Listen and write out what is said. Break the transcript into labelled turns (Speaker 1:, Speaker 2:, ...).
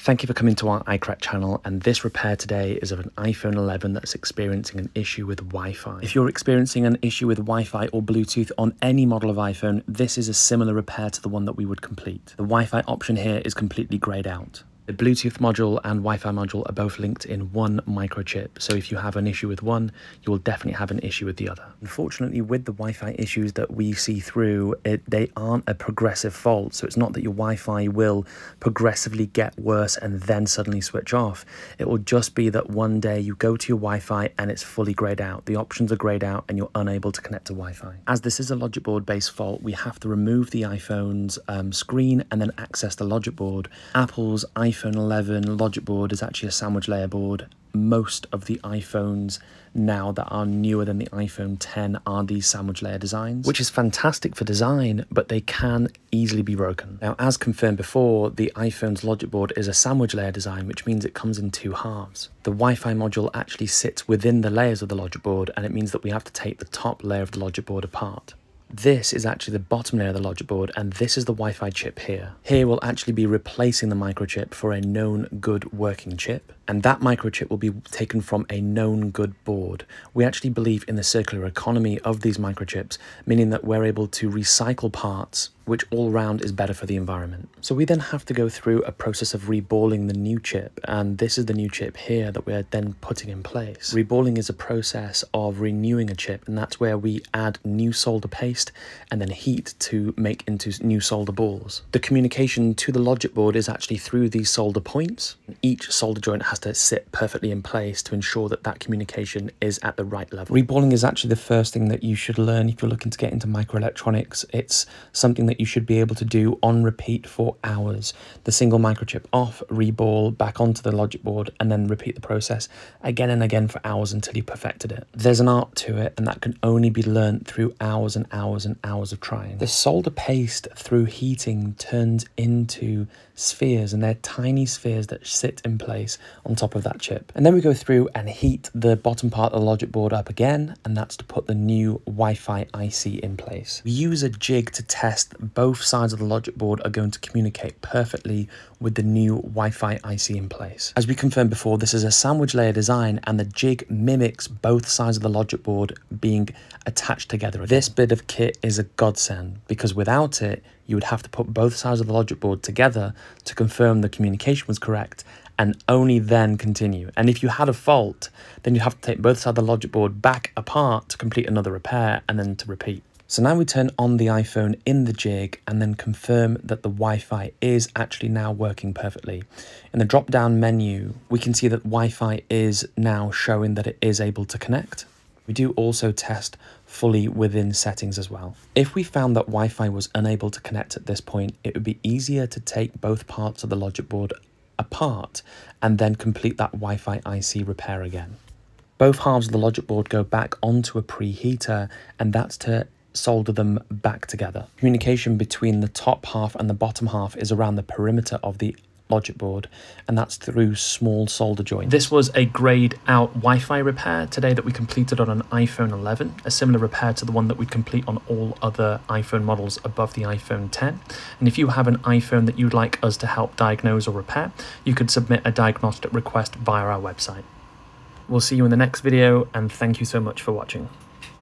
Speaker 1: Thank you for coming to our iCrack channel, and this repair today is of an iPhone 11 that's experiencing an issue with Wi-Fi. If you're experiencing an issue with Wi-Fi or Bluetooth on any model of iPhone, this is a similar repair to the one that we would complete. The Wi-Fi option here is completely greyed out. The Bluetooth module and Wi-Fi module are both linked in one microchip, so if you have an issue with one, you will definitely have an issue with the other. Unfortunately, with the Wi-Fi issues that we see through, they aren't a progressive fault, so it's not that your Wi-Fi will progressively get worse and then suddenly switch off. It will just be that one day you go to your Wi-Fi and it's fully greyed out. The options are greyed out and you're unable to connect to Wi-Fi. As this is a logic board based fault, we have to remove the iPhone's screen and then access the logic board. Apple's iPhone 11 logic board is actually a sandwich layer board. Most of the iPhones now that are newer than the iPhone 10 are these sandwich layer designs, which is fantastic for design, but they can easily be broken. Now, as confirmed before, the iPhone's logic board is a sandwich layer design, which means it comes in two halves. The Wi-Fi module actually sits within the layers of the logic board, and it means that we have to take the top layer of the logic board apart. This is actually the bottom layer of the logic board, and this is the Wi-Fi chip here. Here we'll actually be replacing the microchip for a known good working chip, and that microchip will be taken from a known good board. We actually believe in the circular economy of these microchips, meaning that we're able to recycle parts, which all round is better for the environment. So we then have to go through a process of reballing the new chip, and this is the new chip here that we're then putting in place. Reballing is a process of renewing a chip, and that's where we add new solder paste and then heat to make into new solder balls. The communication to the logic board is actually through these solder points. Each solder joint has to sit perfectly in place to ensure that that communication is at the right level. Reballing is actually the first thing that you should learn if you're looking to get into microelectronics. It's something that you should be able to do on repeat for hours. The single microchip off, reball, back onto the logic board, and then repeat the process again and again for hours until you perfected it. There's an art to it, and that can only be learnt through hours and hours and hours of trying. The solder paste, through heating, turns into spheres, and they're tiny spheres that sit in place on top of that chip. And then we go through and heat the bottom part of the logic board up again, and that's to put the new Wi-Fi IC in place. We use a jig to test both sides of the logic board are going to communicate perfectly with the new Wi-Fi IC in place. As we confirmed before, this is a sandwich layer design, and the jig mimics both sides of the logic board being attached together again. This bit of kit is a godsend, because without it, you would have to put both sides of the logic board together to confirm the communication was correct, and only then continue. And if you had a fault, then you have to take both sides of the logic board back apart to complete another repair and then to repeat. So now we turn on the iPhone in the jig and then confirm that the Wi-Fi is actually now working perfectly. In the drop-down menu, we can see that Wi-Fi is now showing that it is able to connect. We do also test fully within settings as well. If we found that Wi-Fi was unable to connect at this point, it would be easier to take both parts of the logic board apart and then complete that Wi-Fi IC repair again. Both halves of the logic board go back onto a preheater, and that's to solder them back together. Communication between the top half and the bottom half is around the perimeter of the logic board, and that's through small solder joints. This was a greyed out Wi-Fi repair today that we completed on an iPhone 11, a similar repair to the one that we'd complete on all other iPhone models above the iPhone 10. And if you have an iPhone that you'd like us to help diagnose or repair, you could submit a diagnostic request via our website. We'll see you in the next video, and thank you so much for watching.